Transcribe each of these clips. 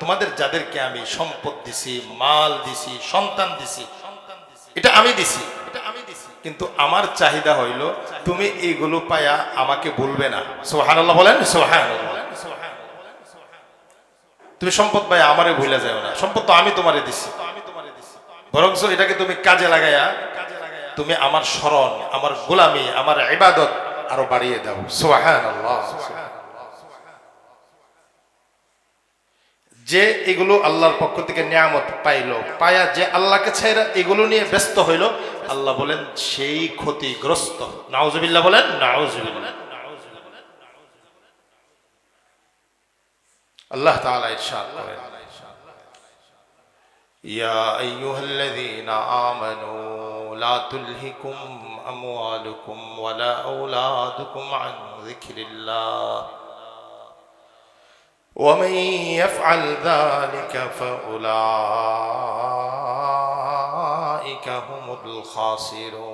তোমাদের যাদেরকে আমি সম্পদ দিছি, মাল দিছি, সন্তান দিছি, এটা আমি দিছি, কিন্তু আমার চাহিদা হইল তুমি এইগুলো পায়া আমাকে বলবে না। সুবহানাল্লাহ বলেন, সুবহানাল্লাহ। তুমি সম্পদ পায়া আমারে ভুলে যাও না, সম্পদ তো আমি তোমারে দিছি, বরং এটাকে তুমি কাজে লাগাইয়া তুমি আমার শরণ, আমার গোলামি, আমার ইবাদত আরো বাড়িয়ে দাও। সুবহানাল্লাহ। যে এগুলো আল্লাহর পক্ষ থেকে নিয়ামত পাইল, পায়া যে আল্লাহকে ছাইরা এগুলো নিয়ে ব্যস্ত হইল, আল্লাহ বলেন সেই ক্ষতিগ্রস্ত। নাউজুবিল্লাহ বলেন, নাউজুবিল্লাহ। আল্লাহ তাআলা ইরশাদ করেন, ইয়া আইয়ুহাল্লাযীনা আমানু লা তুলহিকুম আমওয়ালুকুম ওয়ালা আওলাদুকুম আন যিকরিল্লাহ ومن يفعل ذلك فأولئك هم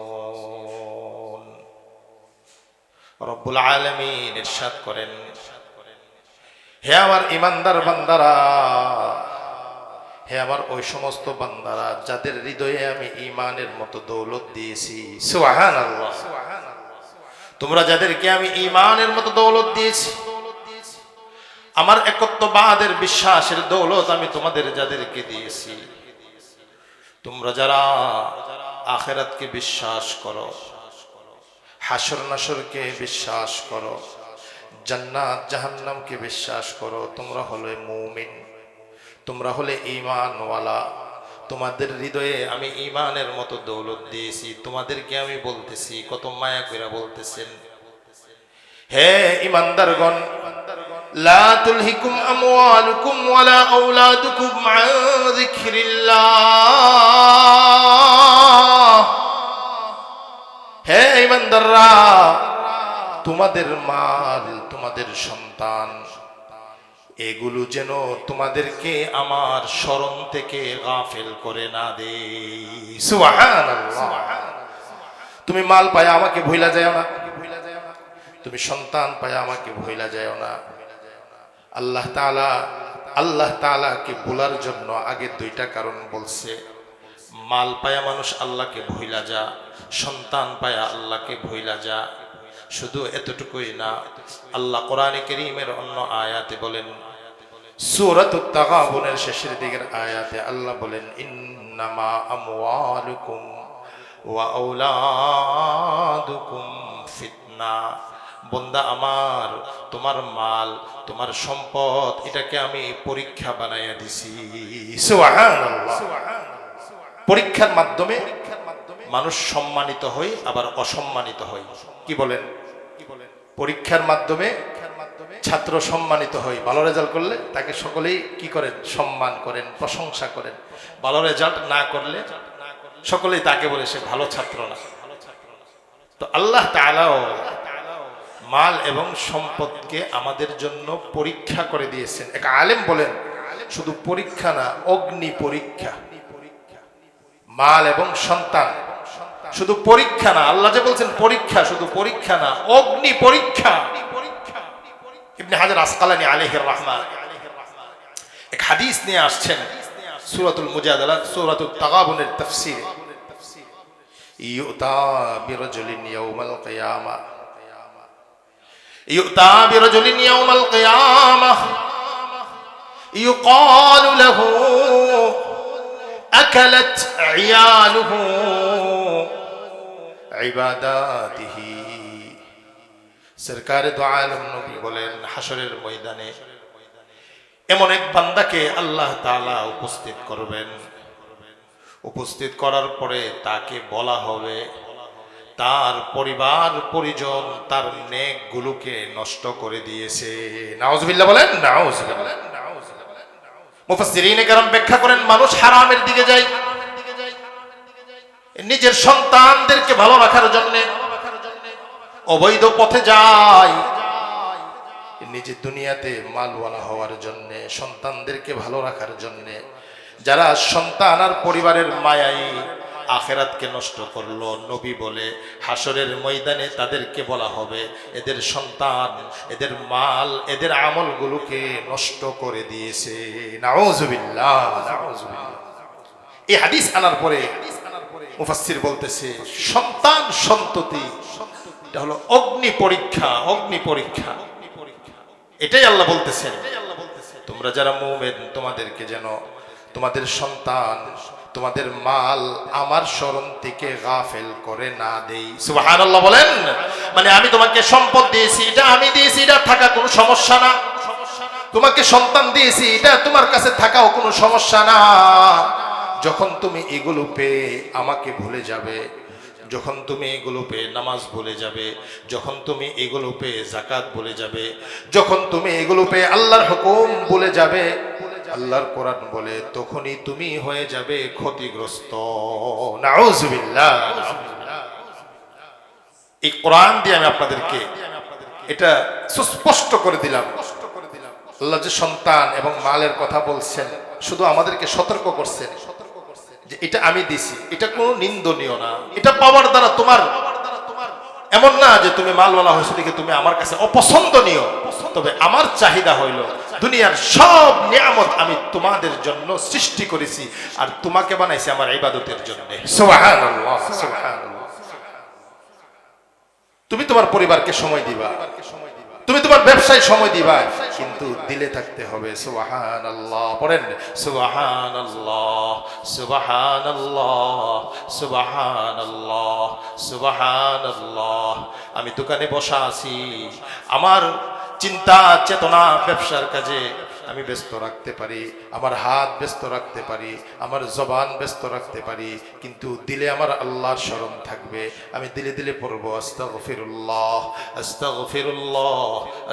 الخاسرون। রব্বুল আলামিন ইরশাদ করেন, হে আমার ঈমানদার বান্দারা, হে আমার ওই সমস্ত বান্দারা যাদের হৃদয়ে আমি ঈমানের মতো দৌলত দিয়েছি। সুবহানাল্লাহ। তোমরা যাদেরকে আমি ঈমানের মতো দৌলত দিয়েছি, আমার একত্ববাদের বিশ্বাসের দৌলত আমি তোমাদের যাদেরকে দিয়েছি, তোমরা যারা আখিরাতকে বিশ্বাস করো, হাসর নাসরকে বিশ্বাস করো, জান্নাত জাহান্নামকে বিশ্বাস করো, তোমরা হলে মুমিন, তোমরা হলে ঈমানওয়ালা, তোমাদের হৃদয়ে আমি ঈমানের মতো দৌলত দিয়েছি। তোমাদেরকে আমি বলতেছি, কত মায়া করে বলতেছেন, হে ঈমানদারগণ, লা তুলহিকুম আমওয়ালুকুম ওয়ালা আওলাদুকুম আন যিকরিল্লাহ। হে ঈমানদাররা, তোমাদের মাল, তোমাদের সন্তান, এগুলো যেন তোমাদেরকে আমার স্মরণ থেকে গাফেল করে না দেয়। সুবহানাল্লাহ। তুমি মাল পায়া আমাকে ভুলা যাও না, তুমি সন্তান পায়া আমাকে ভুলা যাও না। আল্লাহ তাআলাকে ভোলার জন্য আগে দুইটা কারণ বলছে। মাল পায়া মানুষ আল্লাহকে ভুলা যা, সন্তান পায়া আল্লাহকে ভুলা যা। শুধু এতটুকুই না, আল্লাহ কোরআনে কারীমের অন্য আয়াতে বলেন, সূরাতুত তাগাবুনের শেষের দিকের আয়াতে আল্লাহ বলেন, ইন্নামা আমওয়ালুকুম ওয়া আওলাদুকুম ফিতনা। বন্দা আমার, তোমার মাল, তোমার সম্পদ, এটাকে আমি পরীক্ষা বানাইয়া দিছি। সুবহানাল্লাহ। পরীক্ষার মাধ্যমে মানুষ সম্মানিত হয়, আবার অসম্মানিত হয়। কি বলেন? পরীক্ষার মাধ্যমে ছাত্র সম্মানিত হয়, ভালো রেজাল্ট করলে তাকে সকলেই কি করেন? সম্মান করেন, প্রশংসা করেন। ভালো রেজাল্ট না করলে সকলেই তাকে বলে সে ভালো ছাত্র না। তো আল্লাহ তাআলাও মাল এবং সম্পদকে আমাদের জন্য পরীক্ষা করে দিয়েছেন। এক আলেম বলেন, শুধু পরীক্ষা না, অগ্নি পরীক্ষা। মাল এবং সন্তান শুধু পরীক্ষা না, আল্লাহ যে বলছেন পরীক্ষা, শুধু পরীক্ষা না, অগ্নি পরীক্ষা। ইবনে হাজার আসকালানী আলাইহির রাহমাহ এক হাদিস নিয়ে আসছেন সূরাতুল মুজাদালা, সূরাতুত তাগাবুনের তাফসীরে, ইউতা বিরাজুলিন ইয়াউমাল কিয়ামা, ইউতা বিরাজুলিন ইয়াউমাল কিয়ামাহ ইউকালু লাহু আকালাত ইয়ালুহু ইবাদাতিহি। সরকারে দু আলম নবী বলেন, হাসরের ময়দানে এমন এক বান্দাকে আল্লাহ তাআলা উপস্থিত করবেন। উপস্থিত করার পরে তাকে বলা হবে, তার পরিবার পরিজন তার নেকগুলোকে নষ্ট করে দিয়েছে। নাউজুবিল্লাহ বলেন, নাউজুবিল্লাহ। মুফাসসিরিনে কেরাম ব্যাখ্যা করেন, মানুষ হারামের দিকে যায় নিজের সন্তানদেরকে ভালো রাখার জন্য, অবৈধ পথে যায় নিজের দুনিয়াতে মালওয়ালা হওয়ার জন্য, সন্তানদেরকে ভালো রাখার জন্য। যারা সন্তান আর পরিবারের মায়ায় আখেরাতকে নষ্ট করলো। নবী বলে হাসরের ময়দানে তাদেরকে বলা হবে এদের সন্তান, এদের মাল, এদের আমলগুলোকে নষ্ট করে দিয়েছে। নাউজুবিল্লাহ, নাউজুবিল্লাহ। এই হাদিস আনার পরে মুফাসসির বলতেছে সন্তান সন্ততি এটা হলো অগ্নি পরীক্ষা, অগ্নি পরীক্ষা। এটাই আল্লাহ বলতেছেন তোমরা যারা মুমিন তোমাদেরকে যেন তোমাদের সন্তান, তোমাদের মাল আমার স্মরণ থেকে গাফেল করে না দেই। সুবহানাল্লাহ বলেন। মানে আমি তোমাকে সম্পদ দিয়েছি, এটা আমি দিয়েছি, এটা থাকা কোনো সমস্যা না। তোমাকে সন্তান দিয়েছি, এটা তোমার কাছে থাকাও কোনো সমস্যা না। যখন তুমি এগুলো পেয়ে আমাকে ভুলে যাবে, যখন তুমি এগুলো পেয়ে নামাজ ভুলে যাবে, যখন তুমি এগুলো পেয়ে যাকাত ভুলে যাবে, যখন তুমি এগুলো পেয়ে আল্লাহর হুকুম ভুলে যাবে, আল্লাহর কোরআন বলে, তখনই তুমি হয়ে যাবে ক্ষতিগ্রস্ত। নাউজুবিল্লাহ। এই কোরআন দিয়ে আমি আপনাদেরকে এটা সুস্পষ্ট করে দিলাম। আল্লাহ যে সন্তান এবং মালের কথা বলছেন, শুধু আমাদেরকে সতর্ক করছেন যে এটা আমি দিছি, এটা কোনো নিন্দনীয় না। এটা পাওয়ার দ্বারা তোমার এমন না যে তুমি মালওয়ালা হয়েছো দেখে তুমি আমার কাছে অপছন্দনীয়। তবে আমার চাহিদা হইল দুনিয়ার সব নিয়ামত আমি তোমাদের জন্য সৃষ্টি করেছি, আর তোমাকে বানাইছি আমার ইবাদতের জন্য। সুবহানাল্লাহ, সুবহানাল্লাহ। তুমি তোমার পরিবারকে সময় দিবা, তুমি তোমার ব্যবসায় সময় দিবা, কিন্তু দিলে থাকতে হবে সুবহানাল্লাহ। পড়েন সুবহানাল্লাহ, সুবহানাল্লাহ, সুবহানাল্লাহ, সুবহানাল্লাহ। আমি দোকানে বসা আছি, আমার চিন্তা চেতনা ব্যবসার কাজে আমি ব্যস্ত রাখতে পারি, আমার হাত ব্যস্ত রাখতে পারি, আমার জবান ব্যস্ত রাখতে পারি, কিন্তু দিলে আমার আল্লাহর স্মরণ থাকবে। আমি দিলে দিলে পড়বো আস্তাগফিরুল্লাহ, আস্তাগফিরুল্লাহ,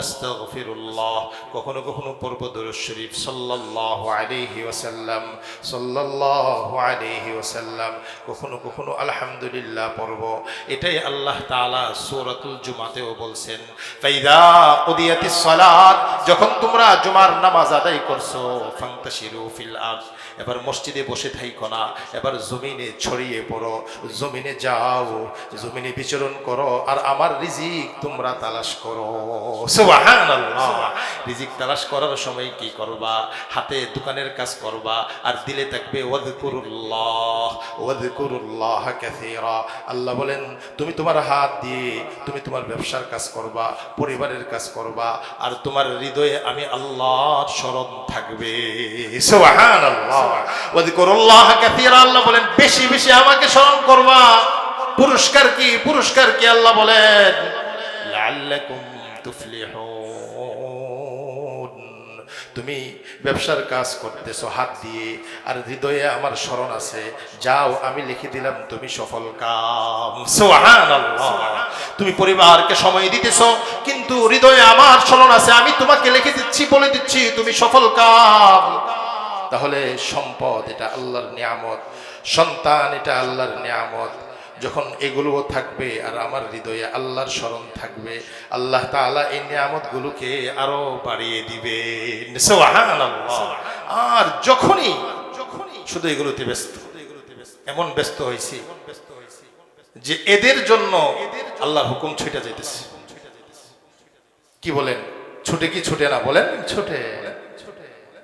আস্তাগফিরুল্লাহ। কখনো কখনো পড়বো দুরূদ শরীফ সাল্লাল্লাহু আলাইহি ওয়াসাল্লাম, সাল্লাল্লাহু আলাইহি ওয়াসাল্লাম। কখনো কখনো আলহামদুলিল্লাহ পড়বো। এটাই আল্লাহ তাআলা সূরাতুল জুমাতেও বলছেন, ফাইদা কুদিয়াতিস সালাত, যখন তোমরা জুমার নামাজ আদায় করছো, ফান্তাশিরু ফিল আরদ, এবার মসজিদে বসে থাইকো না, এবার জমিনে ছড়িয়ে পড়ো, জমিনে যাও, জমিনে বিচরণ করো, আর আমার রিজিক তোমরা তালাশ করো। সুবহানাল্লাহ। রিজিক তালাশ করার সময় কি করবা? হাতে দোকানের কাজ করবা, আর দিলে থাকবে ওয়াযকুরুল্লাহ, ওয়াযকুরুল্লাহ কাসীরা। আল্লাহ বলেন তুমি তোমার হাত দিয়ে তুমি তোমার ব্যবসার কাজ করবা, পরিবারের কাজ করবা, আর তোমার হৃদয়ে আমি আল্লাহর স্মরণ থাকবে। সুবহানাল্লাহ। ওয়াযকুরুল্লাহ কাসীরা। আল্লাহ বলেন বেশি বেশি আমাকে স্মরণ করবা। পুরস্কার কি? পুরস্কার কি? আল্লাহ বলেন লাআল্লাকুম তুফলিহুন। তুমি ব্যবসার কাজ করতেছো হাত দিয়ে, আর হৃদয়ে আমার স্মরণ আছে, যাও আমি লিখে দিলাম তুমি সফল কাম। সুবহানাল্লাহ। তুমি পরিবারকে সময় দিতেছো, কিন্তু হৃদয়ে আমার স্মরণ আছে, আমি তোমাকে লিখে দিচ্ছি, বলে দিচ্ছি তুমি সফল কাম। তাহলে সম্পদ এটা আল্লাহর নিয়ামত, সন্তান এটা আল্লাহর নিয়ামত। যখন এগুলোও থাকবে আর আমার হৃদয়ে আল্লাহর স্মরণ থাকবে, আল্লাহ তাআলা এই নিয়ামতগুলোকে আরো বাড়িয়ে দিবেন। সুবহানাল্লাহ। আর যখনই শুধু এগুলোতে ব্যস্ত, এমন ব্যস্ত হয়েছি যে এদের জন্য আল্লাহর হুকুম ছুটে যাইতেছে। কি বলেন? ছুটে কি ছুটে না? বলেন ছুটে।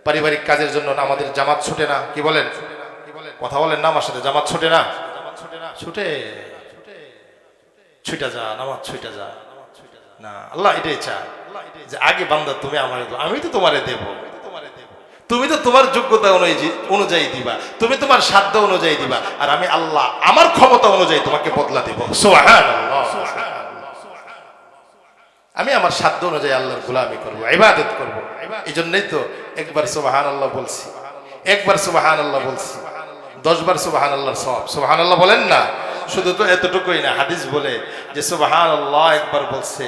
পারিবারিক কাজের জন্য আমাদের জামাত ছুটে না? কি বলেন? কথা বলেন না আমার সাথে। জামাত ছুটে না? ছুটে। ছুটে যা, নামাজ ছুটে যা না। আল্লাহ এটাই চায় যে আগে বান্দা তুমি আমারে দাও, আমি তো তোমারে দেব। তুমি তো তোমার যোগ্যতা অনুযায়ী দিবা, তুমি তোমার সাধ্য অনুযায়ী দিবা, আর আমি আল্লাহ আমার ক্ষমতা অনুযায়ী তোমাকে বদলা দেব। সুবহানাল্লাহ। আমি আমার সাধ্য অনুযায়ী আল্লাহর গোলামি করবো, ইবাদত করবো। এই জন্যই তো একবার সুবহানাল্লাহ বলছি, একবার সুবহানাল্লাহ বলছি, 10 বার সুবহানাল্লাহর সওয়াব। সুবহানাল্লাহ বলেন না? শুধু তো এতটুকুই না, হাদিস বলে যে সুবহানাল্লাহ একবার বলছে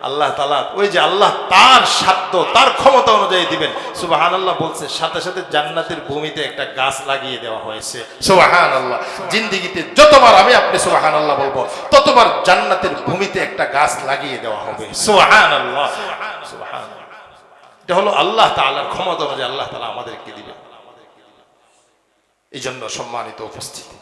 আল্লাহ তাআলা, ওই যে আল্লাহ তার সাধ্য তার ক্ষমতা অনুযায়ী দিবেন। সুবহানাল্লাহ বলছে সাথে সাথে জান্নাতের ভূমিতে একটা গাছ লাগিয়ে দেওয়া হয়েছে। সুবহানাল্লাহ। জিন্দেগিতে যতবার আমি আপনি সুবহানাল্লাহ বলবো, ততবার জান্নাতের ভূমিতে একটা গাছ লাগিয়ে দেওয়া হবে। সুবহানাল্লাহ, সুবহানাল্লাহ। এটা হলো আল্লাহ তাআলার ক্ষমতা অনুযায়ী আল্লাহ তাআলা আমাদেরকে দিবেন। এই জন্য সম্মানিত উপস্থিতি,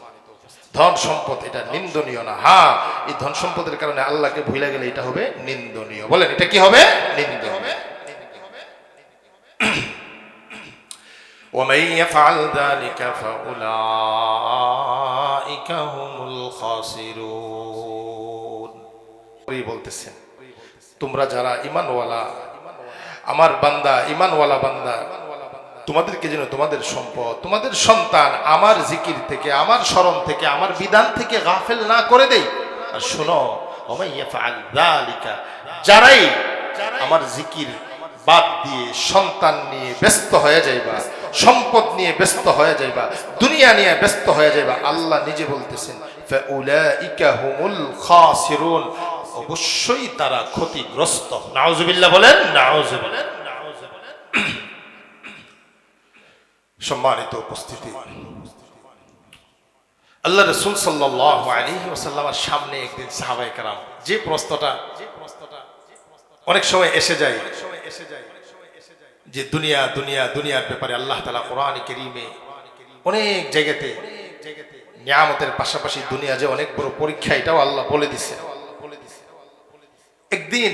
ধন সম্পদ এটা নিন্দনীয় না। হ্যাঁ, এই ধন সম্পদের কারণে আল্লাহকে ভুলে গেলে এটা হবে নিন্দনীয়। বলেন এটা কি হবে? নিন্দনীয়। ومن يفعل ذلك فأولئك هم الخاسرون বলতেছেন তোমরা যারা ঈমানওয়ালা, আমার বান্দা, ঈমানওয়ালা বান্দা, তোমাদেরকে যেন তোমাদের সম্পদ, তোমাদের সন্তান আমার জিকির থেকে, আমার স্মরণ থেকে, আমার বিধান থেকে গাফেল না করে দেই। আর শোনো, ওমাই ইয়াফআল যালিকা, যারাই আমার জিকির বাদ দিয়ে সন্তান নিয়ে ব্যস্ত হয়ে যাইবা, সম্পদ নিয়ে ব্যস্ত হয়ে যাইবা, দুনিয়া নিয়ে ব্যস্ত হয়ে যাইবা, আল্লাহ নিজে বলতেছেন ফাউলাইকা হুমুল খাসিরুন, অবশ্যই তারা ক্ষতিগ্রস্ত। নাউজুবিল্লাহ বলেন, নাউজুবিল্লাহ। সম্মানিত উপস্থিতি, আল্লাহ রাসূল সাল্লাল্লাহু আলাইহি ওয়াসাল্লামের সামনে একদিন সাহাবায়ে কেরাম যে প্রশ্নটা অনেক সময় এসে যায় যে দুনিয়া দুনিয়া দুনিয়ার ব্যাপারে আল্লাহ তাআলা কোরআনে কারীমে অনেক জায়গাতে নিয়ামতের পাশাপাশি দুনিয়া যে অনেক বড় পরীক্ষা এটাও আল্লাহ বলে দিয়েছেন। একদিন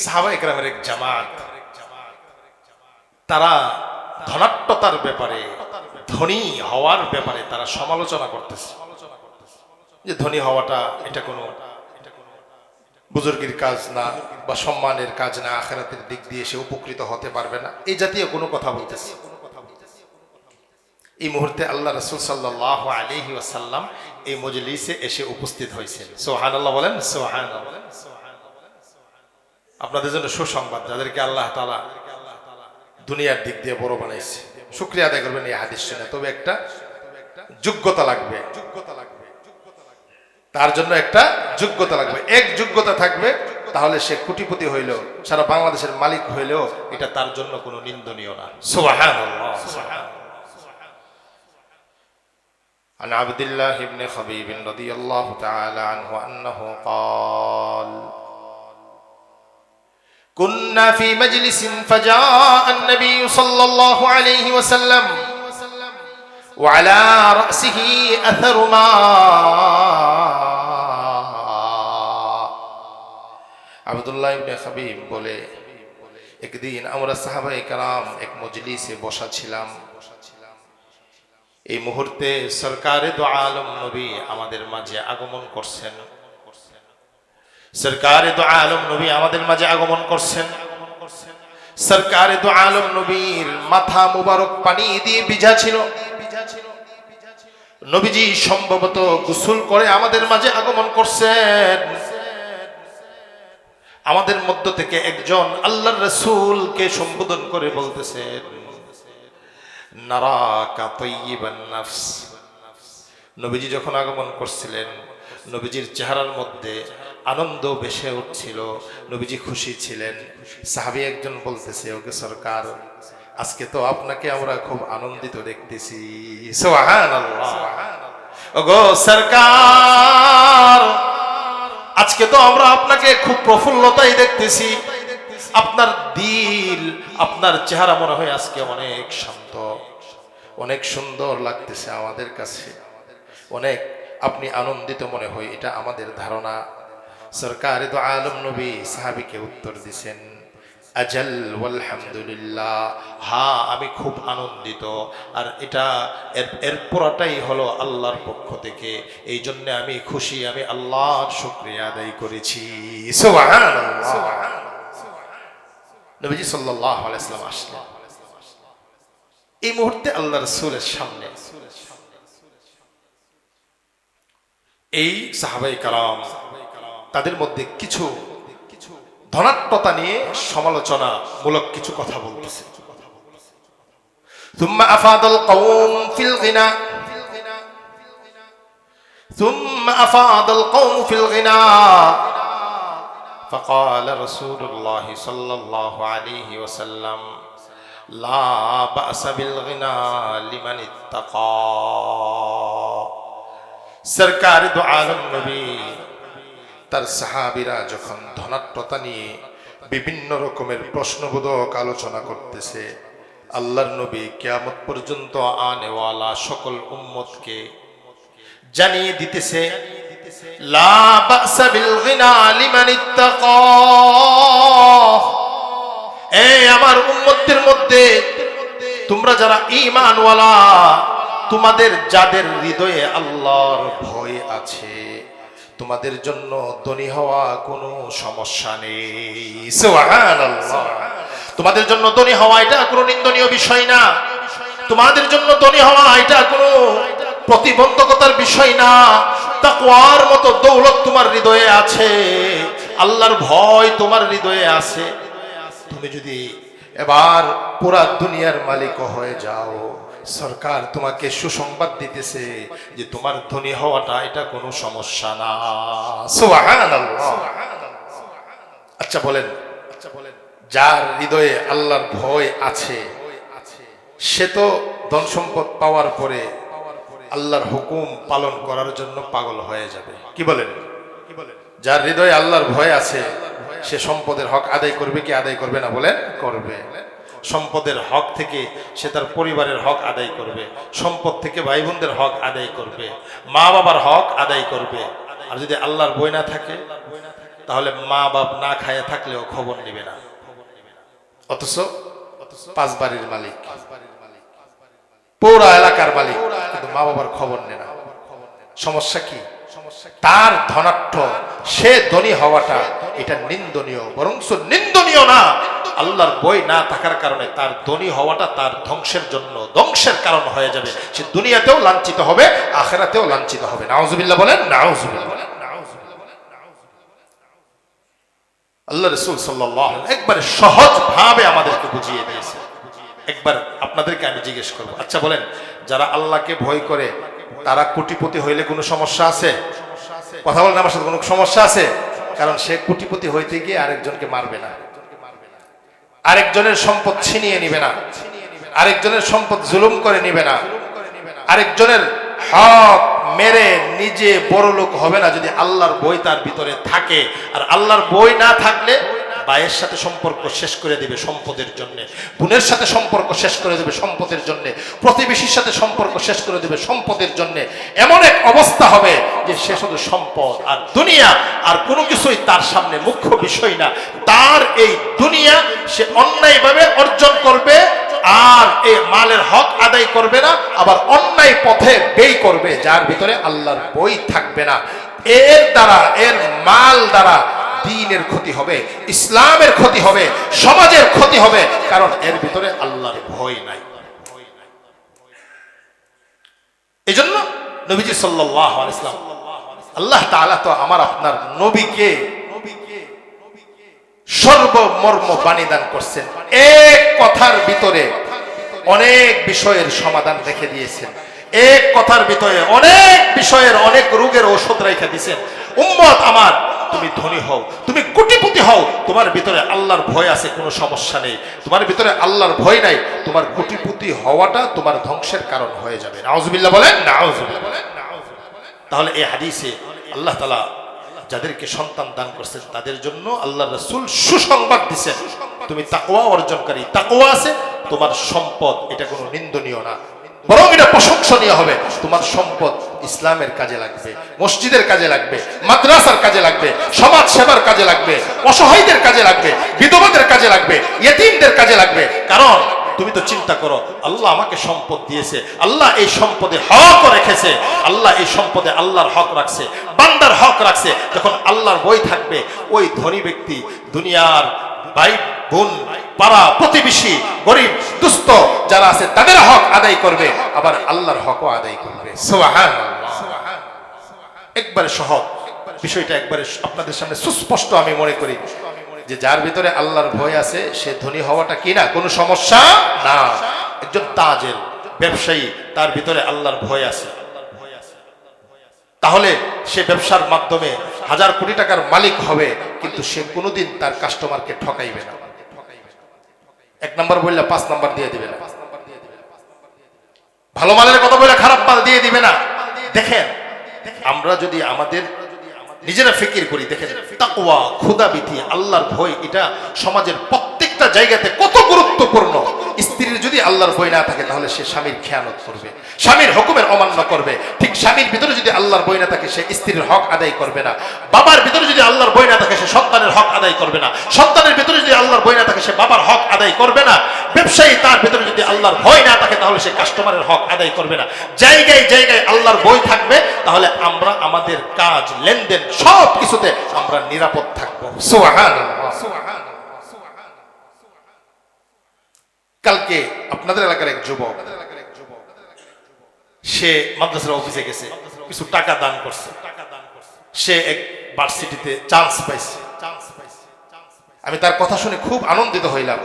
সাহাবায়ে কেরামের এক জামাত তারা ধনাট্যতার ব্যাপারে, ধনী হওয়ার ব্যাপারে তারা সমালোচনা করতেছে যে ধনী হওয়াটা এটা কোনো বুজুর্গের কাজ না বা সম্মানের কাজ না, আখিরাতের দিক দিয়ে সে উপকৃত হতে পারবে না, এই জাতীয় কোনো কথা বলতেছে। এই মুহূর্তে আল্লাহ রাসূল সাল্লাল্লাহু আলাইহি ওয়াসাল্লাম এই মজলিসে এসে উপস্থিত হয়েছেন। সুবহানাল্লাহ বলেন, সুবহানাল্লাহ। আপনাদের জন্য সুসংবাদ, যাদেরকে আল্লাহ তাআলা দুনিয়ার দিক দিয়ে বড় বানাইছে, শুকরিয়া আদায় করবেন এই হাদিস শুনে। তবে একটা যোগ্যতা লাগবে, তার জন্য একটা যোগ্যতা লাগবে। এক যোগ্যতা থাকবে, তাহলে সে কোটিপতি হইলেও, সারা বাংলাদেশের মালিক হইলেও এটা তার জন্য কোনো নিন্দনীয় না। সুবহানাল্লাহ। عن عبد الله بن خبيب رضي الله تعالى عنه أنه قال كنا في مجلس فجاء النبي صلى الله عليه وسلم وعلى رأسه أثر ماء। আব্দুল্লাহ ইবনে খাবিব বলে, একদিন আমরা সাহাবায়ে কেরাম এক মজলিসে বসা ছিলাম। এই মুহূর্তে সরকারে দো আলম নবী আমাদের মাঝে আগমন করছেন। সরকারে দো আলম নবী আমাদের মাঝে আগমন করছেন। সরকারে দো আলম নবীর মাথা মুবারক পানি দিয়ে ভিজা ছিল। নবীজি সম্ভবত গোসল করে আমাদের মাঝে আগমন করছেন। আমাদের মধ্য থেকে একজন আল্লাহর রাসূলকে সম্বোধন করে বলতেছেন, নারাকা তাইয়িবান নাফস। নবীজি যখন আগমন করছিলেন, নবীজির চেহারার মধ্যে আনন্দ ভেসে উঠছিল, নবীজি খুশি ছিলেন। সাহাবী একজন বলতেছে, ওকে সরকার, আজকে তো আপনাকে আমরা খুব আনন্দিত দেখতেছি। সুবহানাল্লাহ। ওগো সরকার, আজকে তো আমরা আপনাকে খুব প্রফুল্লতাই দেখতেছি। আপনার দিল, আপনার চেহারা মনে হয় আজকে অনেক শান্ত, অনেক সুন্দর লাগতেছে আমাদের কাছে, অনেক আপনি আনন্দিত মনে হয়, এটা আমাদের ধারণা। সরকারে দো আলম নবী সাহাবীকে উত্তর দিছেন, আজাল ওয়াল হামদুলিল্লাহ, হ্যাঁ আমি খুব আনন্দিত, আর এটা এর পুরোটাই হলো আল্লাহর পক্ষ থেকে, এই জন্য আমি খুশি, আমি আল্লাহর শুকরিয়া আদায় করেছি। সুবহানাল্লাহ। নবীজি সাল্লাল্লাহু আলাইহি ওয়াসাল্লাম আসলেন। এই মুহূর্তে আল্লাহ রাসূলের সামনে এই সাহাবায়ে কেরাম তাদের মধ্যে কিছু ধনাত্মতা নিয়ে সমালোচনামূলক কিছু কথা বলতেছে। ثم أفاض القوم في الغناء ثم أفاض القوم في الغناء فقال رسول الله صلى الله عليه وسلم لا بأس بالغناء لمن اتقى। সরকার দো আলম নবী তার সাহাবীরা যখন ধনাত্মতা নিয়ে বিভিন্ন রকমের প্রশ্নবোধক আলোচনা করতেছে, আল্লাহর নবী কিয়ামত পর্যন্ত আনেওয়ালা সকল উম্মতকে জানিয়ে দিতেছে লা বাসা বিল গিনা লিমান ইত্তাকা। এই আমার উম্মতের মধ্যে তোমরা যারা ঈমানওয়ালা, তোমাদের যাদের হৃদয়ে আল্লাহর ভয় আছে, তোমাদের জন্য ধনী হওয়া কোনো সমস্যা নেই। সুবহানাল্লাহ। তোমাদের জন্য ধনী হওয়া এটা কোনো নিন্দনীয় বিষয় না। তোমাদের জন্য ধনী হওয়া এটা কোনো প্রতিবন্ধকতার বিষয় না। তাকওয়ার মতো দৌলত তোমার হৃদয়ে আছে, আল্লাহর ভয় তোমার হৃদয়ে আছে। তুমি যদি এবার পুরা দুনিয়ার মালিক হয়ে যাও, সরকার তোমাকে সুসংবাদ দিতেছে যে তোমার ধনী হওয়াটা এটা কোনো সমস্যা না। সুবহানাল্লাহ। আচ্ছা বলেন, যার হৃদয়ে আল্লাহর ভয় আছে সে তো ধন সম্পদ পাওয়ার পরে আল্লাহর হুকুম পালন করার জন্য পাগল হয়ে যাবে। কি বলেন? যার হৃদয়ে আল্লাহর ভয় আছে সে সম্পদের হক আদায় করবে কি আদায় করবে না? বলেন, করবে। সম্পদের হক থেকে সে তার পরিবারের হক আদায় করবে, সম্পদ থেকে ভাই বোনদের হক আদায় করবে, মা বাবার হক আদায় করবে। আর যদি আল্লাহর ভয় না থাকে তাহলে মা বাপ না খায়া থাকলেও খবর নেবে না, অথচ পাঁচ বাড়ির মালিক, পুরা এলাকার মালিক, কিন্তু মা বাবার খবর নেয় না। সমস্যা কি? তার ধনাঢ্য, সে ধনী হওয়াটা এটা নিন্দনীয়, বরং নিন্দনীয় না, আল্লাহর ভয় না থাকার কারণে তার ধনী হওয়াটা তার ধ্বংসের জন্য ধ্বংসের কারণ হয়ে যাবে। সে দুনিয়াতেও লাঞ্ছিত হবে, আখিরাতেও লাঞ্ছিত হবে। নাউজুবিল্লাহ বলেন, নাউজুবিল্লাহ বলেন। আল্লাহ রাসূল সাল্লাল্লাহু আলাইহি ওয়াসাল্লাম একবারে সহজ ভাবে আমাদেরকে বুঝিয়ে দিয়েছে। একবার আপনাদেরকে আমি জিজ্ঞেস করব, আচ্ছা বলেন, যারা আল্লাহকে ভয় করে তারা কোটিপতি হইলে কোনো সমস্যা আছে? কথা বলেন আমার সাথে, কোনো সমস্যা আছে? কারণ সে কোটিপতি হইতে গিয়ে আরেকজনকে মারবে না, আরেকজনের সম্পদ ছিনিয়ে নিবে না, আরেকজনের সম্পদ জুলুম করে নিবে না, আরেকজনের হক মেরে নিজে বড় লোক হবে না যদি আল্লাহর ভয় তার ভিতরে থাকে। আর আল্লাহর ভয় না থাকলে ভাইয়ের সাথে সম্পর্ক শেষ করে দিবে সম্পদের জন্য, বোনের সাথে সম্পর্ক শেষ করে দেবে সম্পদের জন্য, প্রতিবেশীর সাথে সম্পর্ক শেষ করে দেবে সম্পদের জন্য। এমন এক অবস্থা হবে যে সে শুধু সম্পদ আর দুনিয়া আর কোনো কিছুই তার সামনে মুখ্য বিষয় না। তার এই দুনিয়া সে অন্যায়ভাবে অর্জন করবে আর এই মালের হক আদায় করবে না, আবার অন্যায় পথে ব্যয় করবে যার ভিতরে আল্লাহর ভয় থাকবে না। এর দ্বারা, এর মাল দ্বারা দ্বীনের ক্ষতি হবে, ইসলামের ক্ষতি হবে, সমাজের ক্ষতি হবে, কারণ এর ভিতরে আল্লাহর ভয় নাই। এজন্য নবীজি সাল্লাল্লাহু আলাইহি ওয়াসাল্লাম, আল্লাহ তাআলা তো আমার আপনার নবীকে সর্বমর্ম বাণী দান করছেন। এক কথার ভিতরে অনেক বিষয়ের সমাধান রেখে দিয়েছেন, এক কথার ভিতরে অনেক বিষয়ের, অনেক রোগের ঔষধ রেখে দিয়েছেন। উম্মত আমার, তুমি ধনী হও, তুমি কোটিপতি হও, তোমার ভিতরে আল্লাহর ভয় আছে, কোনো সমস্যা নেই। তোমার ভিতরে আল্লাহর ভয় নাই, তোমার কোটিপতি হওয়াটা তোমার ধ্বংসের কারণ হয়ে যাবে। নাউজুবিল্লাহ বলেন, নাউজুবিল্লাহ। তাহলে এই হাদিসে আল্লাহ তাআলা যাদেরকে সন্তান দান করছেন তাদের জন্য আল্লাহর রাসূল সুসংবাদ দিয়েছেন, তুমি তাকওয়া অর্জনকারী, তাকওয়া আছে, তোমার সম্পদ এটা কোনো নিন্দনীয় না, বরং এটা প্রশংসনীয় হবে। তোমার সম্পদ ইসলামের কাজে লাগবে, মসজিদের কাজে লাগবে, মাদ্রাসার কাজে লাগবে, সমাজ সেবার কাজে লাগবে, অসহায়দের কাজে লাগবে, বিধবাদের কাজে লাগবে, ইয়েতিমদের কাজে লাগবে। কারণ তুমি তো চিন্তা করো, আল্লাহ আমাকে সম্পদ দিয়েছে, আল্লাহ এই সম্পদে হক রেখেছে, আল্লাহ এই সম্পদে আল্লাহর হক রাখছে, বান্দার হক রাখছে। যখন আল্লাহর ভয় থাকবে, ওই ধনী ব্যক্তি দুনিয়ার ভাই বোন, পাড়া প্রতিবেশী, গরিব দুস্থ যারা আছে তাদের হক আদায় করবে, আবার আল্লাহর হকও আদায় করবে। সুবহানাল্লাহ। একবারে সহজ বিষয়টা, একবারে আপনাদের সামনে সুস্পষ্ট আমি মনে করি যে যার ভিতরে আল্লাহর ভয় আছে সে ধনী হওয়াটা কি না, কোনো সমস্যা না। একজন তাজের ব্যবসায়ী, তার ভিতরে আল্লাহর ভয় আছে, তাহলে সে ব্যবসার মাধ্যমে হাজার কোটি টাকার মালিক হবে, কিন্তু সে কোনোদিন তার কাস্টমারকে ঠকাইবে না। এক নাম্বার বললে 5 নাম্বার দিয়ে দিবে না, ভালো মালের কথা বলে খারাপ মাল দিয়ে দিবে না। দেখেন, আমরা যদি আমাদের নিজেরা ফিকির করি, দেখেন তাকওয়া, খোদাভীতি, আল্লাহর ভয়, এটা সমাজের প্রত্যেকটা প্রত্যেকটা জায়গাতে কত গুরুত্বপূর্ণ। স্ত্রীর যদি আল্লাহর ভয় না থাকে তাহলে সে স্বামীর খেয়ানত করবে, স্বামীর হুকুমের অমান্য করবে। ঠিক স্বামীর ভিতরে যদি আল্লাহর ভয় না থাকে সে স্ত্রীর হক আদায় করবে না। বাবার ভিতরে যদি আল্লাহর ভয় না থাকে সে সন্তানের হক আদায় করবে না। সন্তানের ভিতরে যদি আল্লাহর ভয় না থাকে সে বাবার হক আদায় করবে না। ব্যবসায়ী তার ভিতরে যদি আল্লাহর ভয় না থাকে তাহলে সে কাস্টমারের হক আদায় করবে না। জায়গায় জায়গায় আল্লাহর ভয় থাকবে, তাহলে আমরা আমাদের কাজ লেনদেন সব কিছুতে আমরা নিরাপদ থাকবো। সুবহানাল্লাহ। কালকে আপনাদের এলাকার এক যুবক, সে মাদ্রাসার অফিসে গেছে, কিছু টাকা দান করছে, সে এক ভার্সিটিতে চান্স পাইছে। আমি তার কথা শুনে খুব আনন্দিত হইলাম।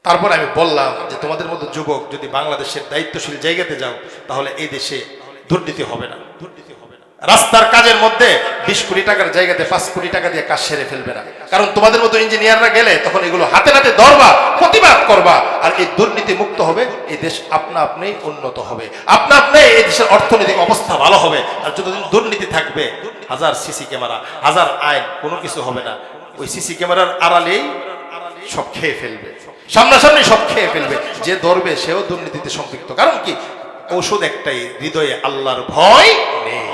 তারপর আমি বললাম যে তোমাদের মতো যুবক যদি বাংলাদেশের দায়িত্বশীল জায়গাতে যাও তাহলে এই দেশে দুর্নীতি হবে না। রাস্তার কাজের মধ্যে 20 কোটি টাকার জায়গাতে 5 কোটি টাকা দিয়ে কাজ সেরে ফেলবে না, কারণ তোমাদের মতো ইঞ্জিনিয়াররা গেলে তখন এগুলো হাতে হাতে ধরবা, প্রতিবাদ করবা, আর এই দুর্নীতি মুক্ত হবে, এই দেশ আপনা আপনি উন্নত হবে, আপনা আপনি এই দেশের অর্থনৈতিক অবস্থা ভালো হবে। আর যতদিন দুর্নীতি থাকবে, হাজার সিসি ক্যামেরা, হাজার আইন, কোনো কিছু হবে না। ওই সিসি ক্যামেরার আড়ালেই সব খেয়ে ফেলবে, সামনাসামনি সব খেয়ে ফেলবে। যে ধরবে সেও দুর্নীতিতে সম্পৃক্ত। কারণ কি? ঔষধ একটাই, হৃদয়ে আল্লাহর ভয় নেই।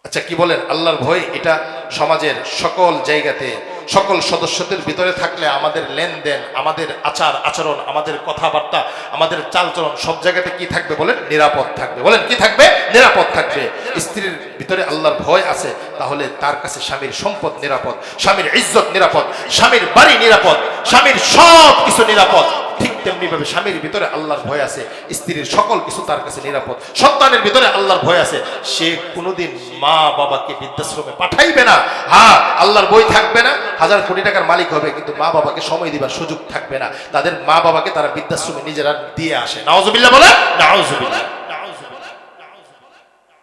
আচ্ছা, কি বলেন? আল্লাহর ভয় এটা সমাজের সকল জায়গাতে, সকল সদস্যদের ভিতরে থাকলে আমাদের লেনদেন, আমাদের আচার আচরণ, আমাদের কথাবার্তা, আমাদের চালচলন সব জায়গাতে কি থাকবে বলেন? নিরাপদ থাকবে। বলেন কি থাকবে? নিরাপদ থাকবে। স্ত্রীর ভিতরে আল্লাহর ভয় আছে, তাহলে তার কাছে স্বামীর সম্পদ নিরাপদ, স্বামীর ইজ্জত নিরাপদ, স্বামীর বাড়ি নিরাপদ, স্বামীর সব কিছু নিরাপদ। ঠিক তেমনি ভাবে স্বামীর ভিতরে আল্লাহর ভয় আছে, স্ত্রীর সকল কিছু তার কাছে নিরাপদ। সন্তানের ভিতরে আল্লাহর ভয় আছে, সে কোনোদিন মা বাবাকে বৃদ্ধাশ্রমে পাঠাইবে না। হ্যাঁ, আল্লাহর ভয় থাকবে না, হাজার কোটি টাকার মালিক হবে, কিন্তু মা বাবাকে সময় দিবার সুযোগ থাকবে না। তাদের মা বাবাকে তারা বৃদ্ধাশ্রমে নিজেরা দিয়ে আসে। নাউজুবিল্লাহ বলে, নাউজুবিল্লাহ।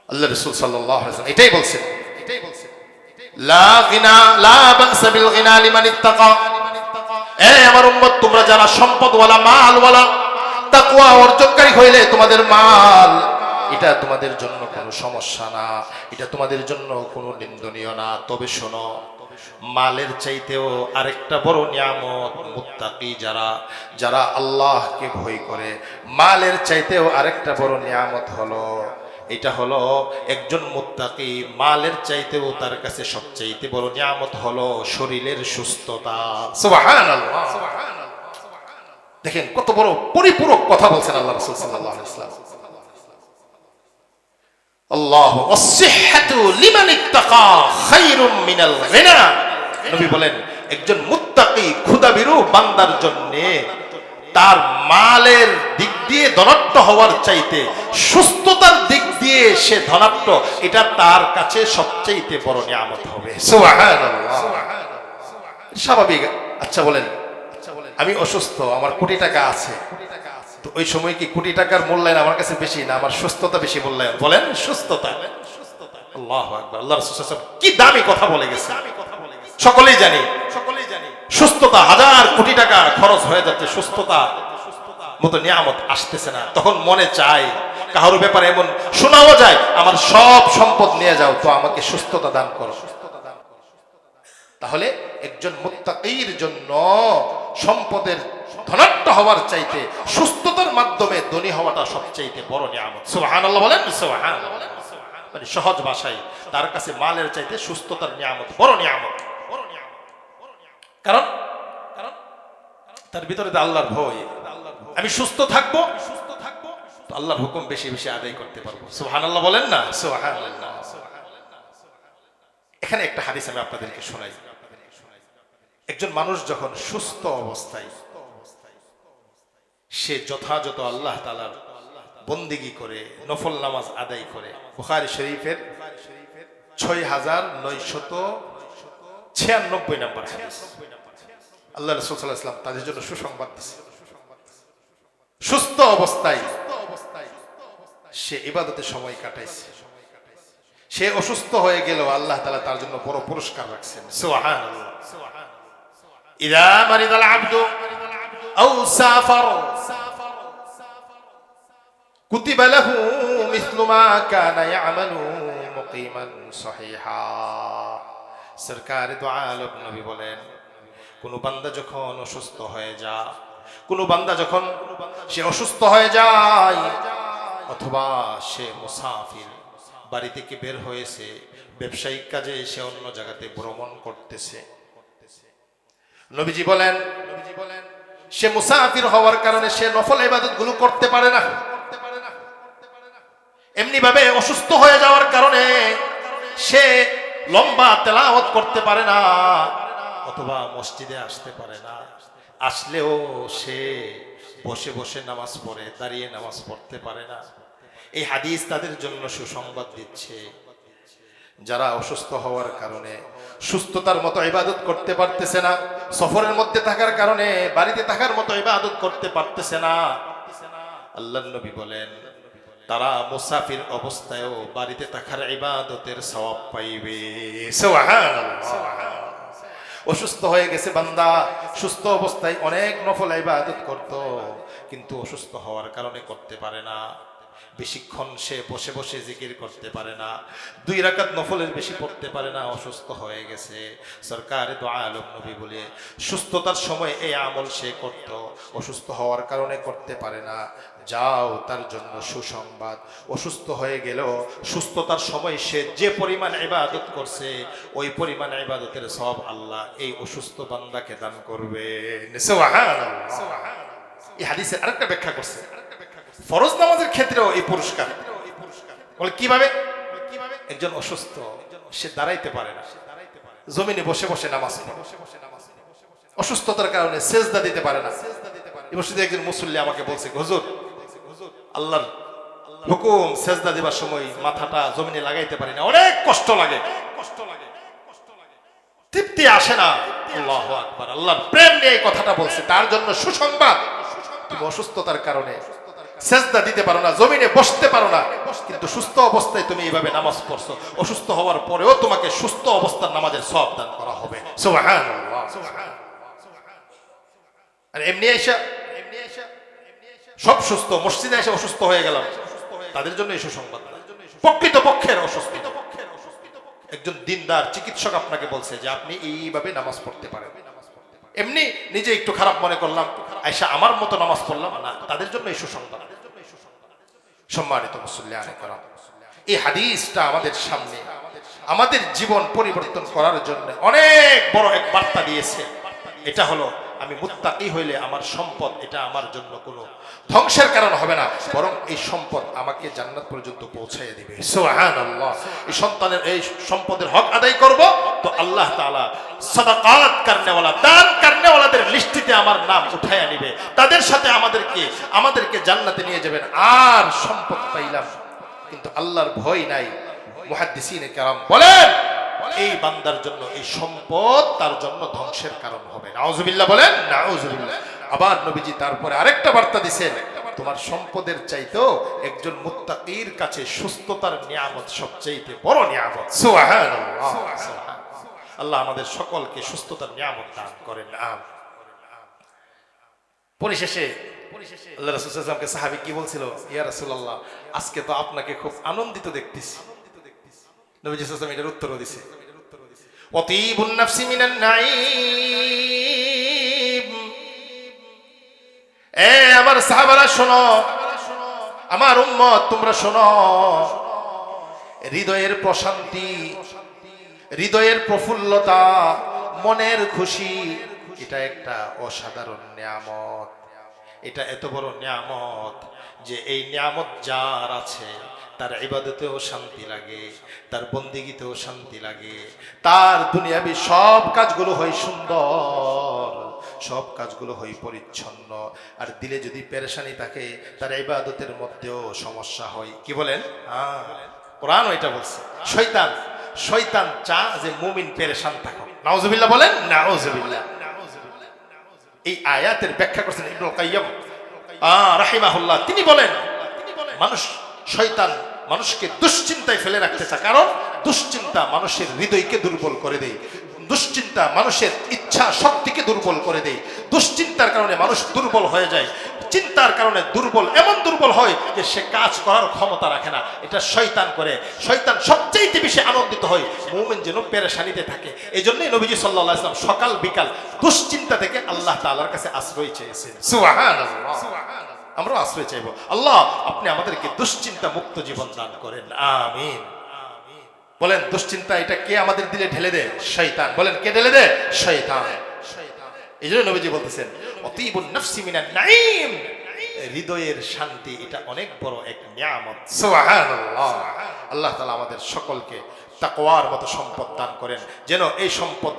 আল্লাহ রাসূল সাল্লাল্লাহু আলাইহি ওয়াসাল্লাম এটাই বলছেন, লা গিনা লা বা'সা বিল গিনা লিমান ইত্তাকা। আমার উম্মত, তোমরা যারা সম্পদওয়ালা, মালওয়ালা, তাকওয়া অর্জনকারী হইলে তোমাদের মাল এটা তোমাদের জন্য কোনো সমস্যা না, এটা তোমাদের জন্য কোনো নিন্দনীয় না। তবে শোনো, মালের চাইতেও আরেকটা বড় নিয়ামত মুত্তাকি যারা, যারা আল্লাহকে ভয় করে, মালের চাইতেও আরেকটা বড় নিয়ামত হলো, এটা হলো একজন মুত্তাকি মালের চাইতেও তার কাছে সবচাইতে বড় নিয়ামত হলো শরীরের সুস্থতা। সুবহানাল্লাহ। দেখেন কত বড় পরিপূরক কথা বলছেন আল্লাহ রাসূল সাল্লাল্লাহু আলাইহি ওয়াসাল্লাম। আল্লাহু ওয়াস-সিহহাতু লিমান ইত্তাকা খায়রুম মিনাল গিনা। নবী বলেন, একজন মুত্তাকি ক্ষুধাবিরু বান্দার জন্য তার মালের দিক দিয়ে ধনাঢ্য হওয়ার চাইতে সুস্থতার দিক দিয়ে সে ধনাঢ্য, এটা তার কাছে সবচাইতে বড় নিয়ামত হবে। সুবহানাল্লাহ। স্বাভাবিক। আচ্ছা বলেন, আমি অসুস্থ, আমার কোটি টাকা আছে, তো ওই সময় কি কোটি টাকার মূল্যায়ন আমার কাছে বেশি না আমার সুস্থতা বেশি মূল্যায়ন? বলেন সুস্থতা। আল্লাহু আকবার। আল্লাহ রাসূল সাল্লাল্লাহু আলাইহি ওয়াসাল্লাম কি দামি কথা বলে গেছে, সকলেই জানি। সুস্থতা, হাজার কোটি টাকা খরচ হয়ে যাচ্ছে, সুস্থতা মতো নিয়ামত আসতেছে না। তখন মনে চায়, কারোর ব্যাপারে এমন শোনাও যায়, আমার সব সম্পদ নিয়ে যাও, তো আমাকে সুস্থতা দান করো। তাহলে একজন মুত্তাকির জন্য সম্পদের ধনাঢ্য হওয়ার চাইতে সুস্থতার মাধ্যমে ধনী হওয়াটা সবচাইতে বড় নিয়ামত। সুবহানাল্লাহ বলেন, সুবহানাল্লাহ। মানে সহজ ভাষায় তার কাছে মালের চাইতে সুস্থতার নিয়ামত বড় নিয়ামত। কারণ তার ভিতরে আল্লাহর ভয়। আমি সুস্থ থাকবো, তো আল্লাহর হুকুম বেশি বেশি আদায় করতে পারবো। সুবহানাল্লাহ বলেন না, সুবহানাল্লাহ। এখানে একটা হাদিস আমি আপনাদেরকে শোনাই। একজন মানুষ যখন সুস্থ অবস্থায় সে যথাযথ আল্লাহ তাআলার বন্দেগী করে, নফল নামাজ আদায় করে, বুখারী শরীফের 6996 নম্বর হাদিস। আল্লাহ রাসূল সাল্লাল্লাহু আলাইহি ওয়াসাল্লাম তাদের জন্য সুসংবাদ দিয়েছেন। সুস্থ অবস্থায় সে ইবাদতে সময় কাটাইছে, সে অসুস্থ হয়ে গেল, আল্লাহ তাআলা তার জন্য বড় পুরস্কার রাখছেন। সুবহানাল্লাহ। ইযা মারিদাল আবদু আও সাফার কুতিবা লাহু মিসলু মা কানা ইয়ামালু মুকিমান সহিহা। সরকার দু আলম নবী বলেন, কোন বান্দা যখন অসুস্থ হয়ে যায়, কোন বান্দা যখন সে অসুস্থ হয়ে যায়, অথবা সে মুসাফির, বাড়ি থেকে বের হয়েছে, ব্যবসায়িক কাজে সে অন্য জায়গাতে ভ্রমণ করতেছে, নবীজি বলেন সে মুসাফির হওয়ার কারণে সে নফল ইবাদত গুলো করতে পারে না। এমনি ভাবে অসুস্থ হয়ে যাওয়ার কারণে সে লম্বা তেলাওয়াত করতে পারে না, অথবা মসজিদে আসতে পারে না, আসলেও সে বসে বসে নামাজ পড়ে, দাঁড়িয়ে নামাজ পড়তে পারে না। এই হাদিস তাদের জন্য সুসংবাদ দিচ্ছে যারা অসুস্থ হওয়ার কারণে সুস্থতার মতো ইবাদত করতে পারতেছে না, সফরের মধ্যে থাকার কারণে বাড়িতে থাকার মতো ইবাদত করতে পারতেছে না। আল্লাহর নবী বলেন তারা মুসাফির অবস্থায়ও বাড়িতে থাকার ইবাদতের সওয়াব পাইবে। সুবহানাল্লাহ। অসুস্থ হয়ে গেছে বান্দা, সুস্থ অবস্থায় অনেক নফল ইবাদত করত, কিন্তু অসুস্থ হওয়ার কারণে করতে পারে না। বেশিক্ষণ সে বসে বসে জিকির করতে পারে না, 2 রাকাত নফলের বেশি পড়তে পারে না, অসুস্থ হয়ে গেছে। সরকার দু আলম নবী বলে সুস্থতার সময় এই আমল সে করত, অসুস্থ হওয়ার কারণে করতে পারে না, যাও তার জন্য সুসংবাদ, অসুস্থ হয়ে গেল, সুস্থতার সময় সে যে পরিমাণ ইবাদত করছে ওই পরিমাণ ইবাদতের সওয়াব আল্লাহ এই অসুস্থ বান্দাকে দান করবে। সুবহানাল্লাহ। এই হাদিসের আরেকটা ব্যাখ্যা করছে, ফরজ নামাজের ক্ষেত্রেও এই পুরস্কার। বলে কিভাবে? একজন অসুস্থ, সে দাঁড়াইতে পারে না, জমিনে বসে বসে নামাজ পড়ে, অসুস্থতার কারণে সেজদা দিতে পারে না। এই মসজিদে একজন মুসল্লি আমাকে বলছে, হুজুর আল্লাহর হুকুম, সেজদা দেবার সময় মাথাটা জমিনে লাগাইতে পারি না, অনেক কষ্ট লাগে, তৃপ্তি আসে না। আল্লাহু আকবার, আল্লাহর প্রেম নিয়ে এই কথাটা বলছে। তার জন্য সুসংবাদ, তুমি অসুস্থতার কারণে সেজদা দিতে পারো না, জমিনে বসতে পারো না, কিন্তু সুস্থ অবস্থায় তুমি এইভাবে নামাজ পড়ছো, অসুস্থ হওয়ার পরেও তোমাকে সুস্থ অবস্থার নামাজের সওয়াব দান করা হবে। সুবহানাল্লাহ। আর এমনি এসে সব সুস্থ, মসজিদে এসে অসুস্থ হয়ে গেলাম, তাদের জন্য এই সুসংবাদ। প্রকৃত পক্ষের অসুস্থ একজন দিনদার চিকিৎসক আপনাকে বলছে যে আপনি এইভাবে নামাজ পড়তে পারেন, এমনি নিজে একটু খারাপ মনে করলাম, আয়সা আমার মতো নামাজ পড়লাম না, তাদের জন্য এই সুসংবাদ। সম্মানিত মুসল্লিয়ানে কেরাম, এই হাদিসটা আমাদের সামনে আমাদের জীবন পরিবর্তন করার জন্য অনেক বড় এক বার্তা দিয়েছে। এটা হলো, আমি মুত্তাকি হইলে আমার সম্পদ এটা আমার জন্য কোনো ধ্বংসের কারণ হবে না, বরং এই সম্পদ আমাকে জান্নাত পর্যন্ত পৌঁছাইয়া দিবে। সুবহানাল্লাহ। এই সন্তানের এই সম্পদের হক আদায় করব তো আল্লাহ তাআলা সাদাকাত করনেওয়ালা, দান করনেওয়ালাদের লিস্টিতে আমার নাম উঠাইয়া নিবে, তাদের সাথে আমাদেরকে জান্নাতে নিয়ে যাবেন। আর সম্পদ পাইলাম কিন্তু আল্লাহর ভয় নাই, মুহাদ্দিসিনে কেরাম বলেন এই বান্দার জন্য এই সম্পদ তার জন্য ধ্বংসের কারণ হবে। নাউজুবিল্লাহ বলেন, নাউজুবিল্লাহ। আবার নবীজি তারপরে আরেকটা বার্তা দিয়েছেন, তোমার সম্পদের চাইতেও একজন মুত্তাকির কাছে সুস্থতার নিয়ামত সবচেয়ে বড় নিয়ামত। সুবহানাল্লাহ। আল্লাহ আমাদের সকলকে সুস্থতার নিয়ামত দান করেন। পরিশেষে আল্লাহ রাসূল সাল্লাল্লাহু আলাইহি ওয়াসাল্লামকে সাহাবী কি বলছিল, ইয়া রাসূলুল্লাহ আজকে তো আপনাকে খুব আনন্দিত দেখতেছি। নবী সাল্লাল্লাহু আলাইহি ওয়াসাল্লাম এটার উত্তর দিয়েছে, ওয়াতিবুন নাফসি মিনান নাঈম। এ আমার সাহাবারা শোনো, আমার উম্মত তোমরা শোনো, হৃদয়ের প্রশান্তি, হৃদয়ের প্রফুল্লতা, মনের খুশি, এটা একটা অসাধারণ নিয়ামত। এটা এত বড় নিয়ামত যে এই নিয়ামত যার আছে তার ইবাদতেও শান্তি লাগে, তার বন্দেগীতেও শান্তি লাগে, তার দুনিয়াবি সব কাজগুলো হয় সুন্দর, সব কাজগুলো হয় পরিচ্ছন্ন। আর দিলে যদি পেরেশানি থাকে তার ইবাদতের মধ্যেও সমস্যা হয়। কি বলেন? কোরআন এটা বলছে। শয়তান চা যে মুমিন পেরেশান থাকো। নাউজুবিল্লাহ বলেন, নাউজুবিল্লাহ। এই আয়াতের ব্যাখ্যা করছেন ইবনুল কাইয়্যিম রাহিমাহুল্লাহ। তিনি বলেন শয়তান মানুষকে দুশ্চিন্তায় ফেলে রাখতে চায়, কারণ দুশ্চিন্তা মানুষের হৃদয়কে দুর্বল করে দেয়, দুশ্চিন্তা মানুষের ইচ্ছা শক্তিকে দুর্বল করে দেয়। দুশ্চিন্তার কারণে মানুষ দুর্বল হয়ে যায়। চিন্তার কারণে এমন দুর্বল হয় যে সে কাজ করার ক্ষমতা রাখে না। এটা শয়তান করে। শয়তান সবচেয়ে বেশি আনন্দিত হয় মুমিন যেন পেরেশানিতে থাকে। এই জন্যই নবীজি সাল্লাল্লাহু আলাইহি ওয়াসাল্লাম সকাল বিকাল দুশ্চিন্তা থেকে আল্লাহ তাআলার কাছে আশ্রয় চেয়েছেন। সুবহানাল্লাহ। আমরা আশ্রয় চাইবো, আল্লাহ আপনি আমাদেরকে দুশ্চিন্তা মুক্ত জীবন দান করেন, আমিন। বলেন দুশ্চিন্তা এটা কে আমাদের দিলে ঢেলে দেয়? শয়তান। বলেন কে ঢেলে দেয়? শয়তান। এই জন্য নবীজি বলতেছেন অতীবুন নাফসি মিনান নাঈম, হৃদয়ের শান্তি এটা অনেক বড় এক নিয়ামত। সুবহানাল্লাহ। আল্লাহ তাআলা আমাদের সকলকে তাকওয়ার মতো সম্পদ দান করেন, যেন এই সম্পদ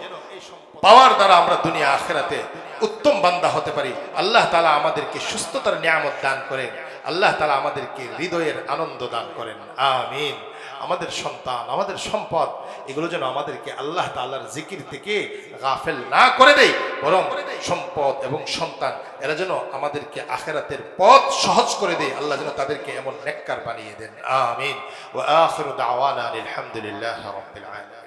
পাওয়ার দ্বারা আমরা দুনিয়া আখিরাতে উত্তম বান্দা হতে পারি। আল্লাহ তাআলা আমাদেরকে সুস্থতার নিয়ামত দান করেন। আল্লাহ তাআলা আমাদেরকে হৃদয়ের আনন্দ দান করেন, আমিন। আমাদের সন্তান, আমাদের সম্পদ, এগুলো যেন আমাদেরকে আল্লাহ তাআলার জিকির থেকে গাফেল না করে দেয়, বরং সম্পদ এবং সন্তান এরা যেন আমাদেরকে আখিরাতের পথ সহজ করে দেয়। আল্লাহ যেন তাদেরকে এমন নেককার বানিয়ে দেন, আমিন। ওয়া আখিরু দাওয়ানা আলহামদুলিল্লাহি রাব্বিল আলামিন।